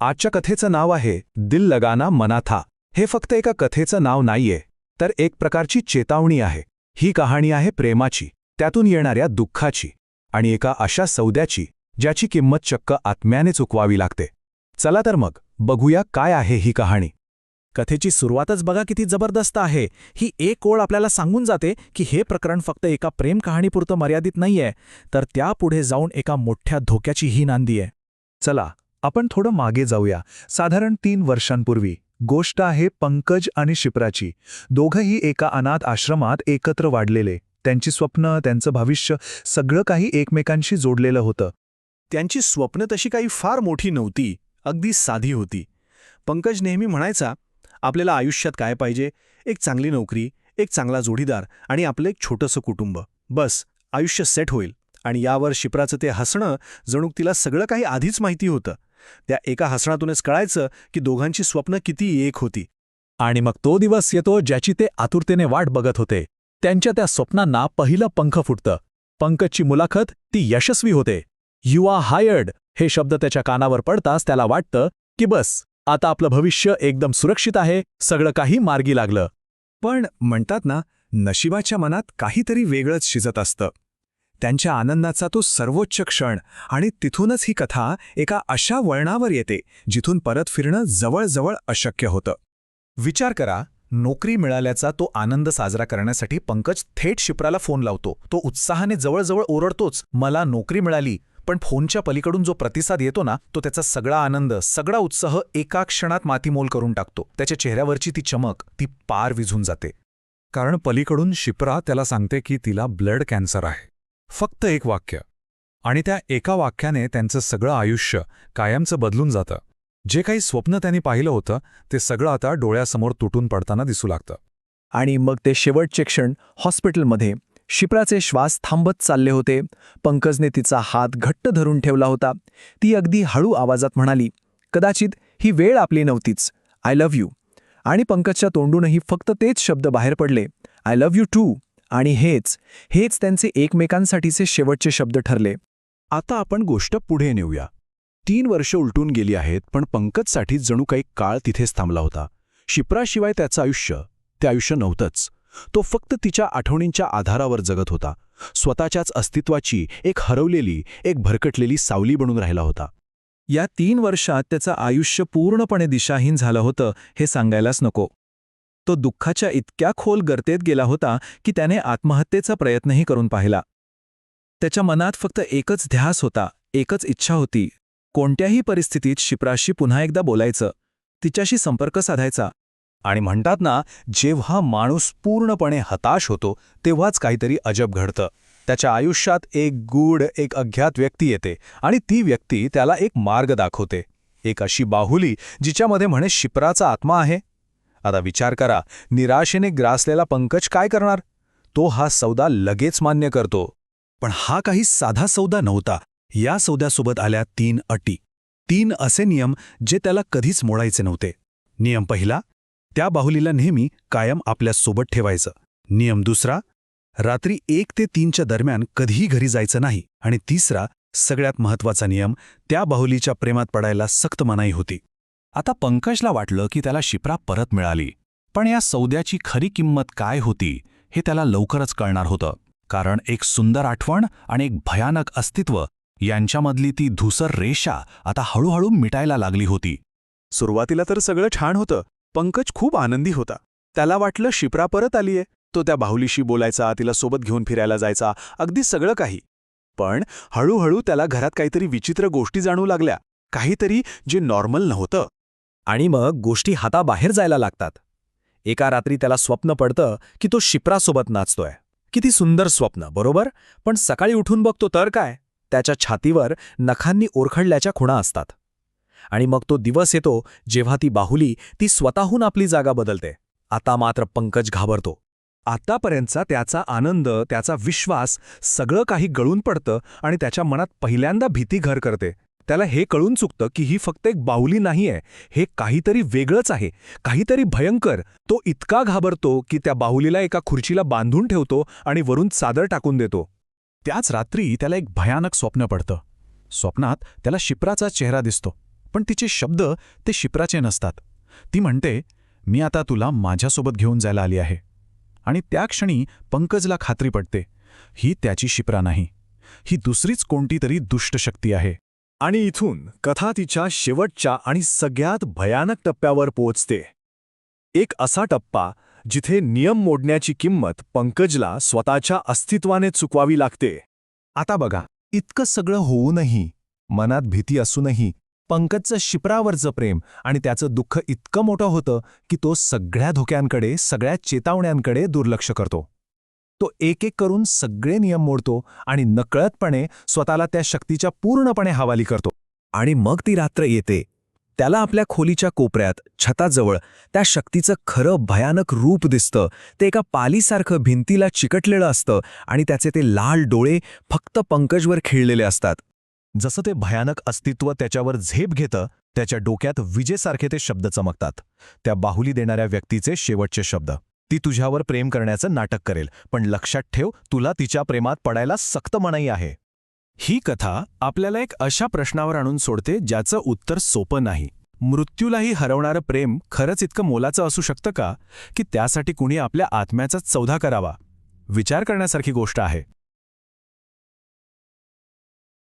आजच्या कथेचं नाव आहे दिल लगाना मना था. हे फक्त एका कथेचं नाव नाहीये, तर एक प्रकारची चेतावणी आहे. ही कहाणी आहे प्रेमाची, त्यातून येणाऱ्या दुःखाची आणि एका अशा सौद्याची ज्याची किंमत चक्क आत्म्याने चुकवावी लागते. चला तर मग बघूया काय आहे ही कहाणी. कथेची सुरुवातच बघा किती जबरदस्त आहे. ही एक ओळ आपल्याला सांगून जाते की हे प्रकरण फक्त एका प्रेम कहाणीपुरतं मर्यादित नाहीये, तर त्यापुढे जाऊन एका मोठ्या धोक्याची ही नांदी आहे. चला आपण थोडं मागे जाऊया. साधारण 3 वर्षांपूर्वी गोष्ट आहे पंकज आणि शिप्राची. दोघंही एका अनाथ आश्रमात एकत्र वाढलेले. त्यांची स्वप्न, त्यांचं भविष्य, सगळं काही एकमेकांशी जोडलेलं होतं. त्यांची स्वप्न तशी काही फार मोठी नव्हती, अगदी साधी होती. पंकज नेहमी म्हणायचा, आपल्याला आयुष्यात काय पाहिजे? एक चांगली नोकरी, एक चांगला जोडीदार आणि आपलं एक छोटंसं कुटुंब. बस आयुष्य सेट होईल. आणि यावर शिप्राचं ते हसणं जणू तिला सगळं काही आधीच माहिती होतं. त्या एका हसणातूनच कळायचं की दोघांची स्वप्न किती एक होती. आणि मग तो दिवस येतो ज्याची ते आतुरतेने वाट बघत होते. त्यांच्या त्या स्वप्नांना पहिलं पंख फुटतं. पंकजची मुलाखत ती यशस्वी होते. "यू आर हायर्ड" हे शब्द त्याच्या कानावर पडताच त्याला वाटतं की बस आता आपलं भविष्य एकदम सुरक्षित आहे, सगळं काही मार्गी लागलं. पण म्हणतात ना, नशिबाच्या मनात काहीतरी वेगळंच शिजत असतं. त्यांच्या आनंदाचा तो सर्वोच्च क्षण, आणि तिथूनच ही कथा एका अशा वळणावर येते जिथून परत फिरणं जवळजवळ अशक्य होतं. विचार करा, नोकरी मिळाल्याचा तो आनंद साजरा करण्यासाठी पंकज थेट शिप्राला फोन लावतो. तो उत्साहाने जवळजवळ ओरडतोच, मला नोकरी मिळाली. पण फोनच्या पलीकडून जो प्रतिसाद येतो ना, तो त्याचा सगळा आनंद, सगळा उत्साह एका क्षणात मातीमोल करून टाकतो. त्याच्या चेहऱ्यावरची ती चमक, ती पार विझून जाते. कारण पलीकडून शिप्रा त्याला सांगते की तिला ब्लड कॅन्सर आहे. फक्त एक वाक्य, आणि त्या एका वाक्याने त्यांचं सगळं आयुष्य कायमचं बदलून जातं. जे काही स्वप्न त्यांनी पाहिलं होतं ते सगळं आता डोळ्यासमोर तुटून पडताना दिसू लागतं. आणि मग ते शेवटचे क्षण हॉस्पिटलमध्ये. शिप्राचे श्वास थांबत चालले होते. पंकजने तिचा हात घट्ट धरून ठेवला होता. ती अगदी हळू आवाजात म्हणाली, कदाचित ही वेळ आपली नव्हतीच. I love you. आणि पंकजच्या तोंडूनही फक्त तेच शब्द बाहेर पडले, आय लव्ह यू टू. आणि हेच त्यांचे एकमेकांसाठीचे शेवटचे शब्द ठरले. आता आपण गोष्ट पुढे नेऊया. 3 वर्ष उलटून गेली आहेत, पण पंकजसाठी जणू काही काळ तिथेच थांबला होता. शिप्राशिवाय त्याचं आयुष्य, ते आयुष्य नव्हतंच. तो फक्त तिच्या आठवणींच्या आधारावर जगत होता. स्वतःच्याच अस्तित्वाची एक हरवलेली, एक भरकटलेली सावली बनून राहिला होता. या 3 वर्षात त्याचं आयुष्य पूर्णपणे दिशाहीन झालं होतं हे सांगायलाच नको. तो दुःखाच्या इतक्या खोल गर्तेत गेला होता की त्याने आत्महत्येचा प्रयत्नही करून पाहिला. त्याच्या मनात फक्त एकच ध्यास होता, एकच इच्छा होती, कोणत्याही परिस्थितीत शिप्राशी पुन्हा एकदा बोलायचं, तिच्याशी संपर्क साधायचा. आणि म्हणतात ना, जेव्हा माणूस पूर्णपणे हताश होतो तेव्हाच काहीतरी अजब घडतं. त्याच्या आयुष्यात एक गूढ, एक अज्ञात व्यक्ती येते आणि ती व्यक्ती त्याला एक मार्ग दाखवते. एक अशी बाहुली जिच्यामध्ये म्हणे शिप्राचा आत्मा आहे. आता विचार करा, निराशेने ग्रासलेला पंकज काय करणार? तो हा सौदा लगेच मान्य करतो. पण हा काही साधा सौदा नव्हता. या सौद्यासोबत आल्या 3 अटी, 3 असे नियम जे त्याला कधीच मोडायचे नव्हते. नियम पहिला, त्या बाहुलीला नेहमी कायम आपल्या सोबत ठेवायचं. नियम दुसरा, रात्री 1 ते 3च्या दरम्यान कधीही घरी जायचं नाही. आणि तिसरा, सगळ्यात महत्त्वाचा नियम, त्या बाहुलीच्या प्रेमात पडायला सक्त मनाई होती. आता पंकजला वाटलं की त्याला शिप्रा परत मिळाली, पण या सौद्याची खरी किंमत काय होती हे त्याला लवकरच कळणार होतं. कारण एक सुंदर आठवण आणि एक भयानक अस्तित्व यांच्यामधली ती धूसर रेषा आता हळूहळू मिटायला लागली होती. सुरुवातीला तर सगळं छान होतं. पंकज खूप आनंदी होता. त्याला वाटलं शिप्रा परत आलीये. तो त्या बाहुलीशी बोलायचा, तिला सोबत घेऊन फिरायला जायचा, अगदी सगळं काही. पण हळूहळू त्याला घरात काहीतरी विचित्र गोष्टी जाणवू लागल्या, काहीतरी जे नॉर्मल नव्हतं. आणि मग गोष्टी हाताबाहेर जायला लागतात. एका रात्री त्याला स्वप्न पडतं की तो शिप्रासोबत नाचतोय. किती सुंदर स्वप्न, बरोबर? पण सकाळी उठून बघतो तर काय, त्याच्या छातीवर नखांनी ओरखडल्याच्या खुणा असतात. आणि मग तो दिवस येतो जेव्हा ती बाहुली ती स्वतःहून आपली जागा बदलते. आता मात्र पंकज घाबरतो. आतापर्यंतचा त्याचा आनंद, त्याचा विश्वास, सगळं काही गळून पडतं आणि त्याच्या मनात पहिल्यांदा भीती घर करते. त्याला हे कळून चुकतं की ही फक्त एक बाहुली नाहीये, हे काहीतरी वेगळंच आहे, काहीतरी भयंकर. तो इतका घाबरतो की त्या बाहुलीला एका खुर्चीला बांधून ठेवतो आणि वरून चादर टाकून देतो. त्याच रात्री त्याला एक भयानक स्वप्न पडतं. स्वप्नात त्याला शिप्राचा चेहरा दिसतो. पण तिचे शब्द ते शिप्राचे नसतात. ती म्हणते, मी आता तुला माझ्यासोबत घेऊन जायला आली आहे. आणि त्या क्षणी पंकजला खात्री पडते, ही त्याची शिप्रा नाही, ही दुसरीच कोणती तरी दुष्ट शक्ती आहे. आणि इथून कथा तिच्या शेवटच्या आणि सगळ्यात भयानक टप्प्यावर पोहोचते. एक असा टप्पा जिथे नियम मोडण्याची किंमत पंकजला स्वतःच्या अस्तित्वाने चुकवावी लागते. आता बघा, इतकं सगळं होऊनही, मनात भीती असूनही, पंकजचं शिप्रावरचं प्रेम आणि त्याचं दुःख इतकं मोठं होतं की तो सगळ्या धोक्यांकडे, सगळ्या चेतावण्यांकडे दुर्लक्ष करतो. तो एक एक करून सगळे नियम मोडतो आणि नकळतपणे स्वतःला त्या शक्तीच्या पूर्णपणे हवाली करतो. आणि मग ती रात्र येते. त्याला आपल्या खोलीच्या कोपऱ्यात, छताजवळ त्या शक्तीचं खरं भयानक रूप दिसतं. ते एका पालीसारखं भिंतीला चिकटलेलं असतं आणि त्याचे ते लाल डोळे फक्त पंकजवर खिळलेले असतात. जसं ते भयानक अस्तित्व त्याच्यावर झेप घेतं, त्याच्या डोक्यात विजेसारखे ते शब्द चमकतात. त्या बाहुली देणाऱ्या व्यक्तीचे शेवटचे शब्द. ती तुझ्यावर प्रेम करण्याचं नाटक करेल, पण लक्षात ठेव, तुला तिच्या प्रेमात पडायला सक्त मनाई आहे. ही कथा आपल्याला एक अशा प्रश्नावर आणून सोडते ज्याचं उत्तर सोपं नाही. मृत्यूलाही हरवणारं प्रेम खरंच इतकं मोलाचं असू शकतं का, की त्यासाठी कुणी आपल्या आत्म्याचा चौदा करावा? विचार करण्यासारखी गोष्ट आहे.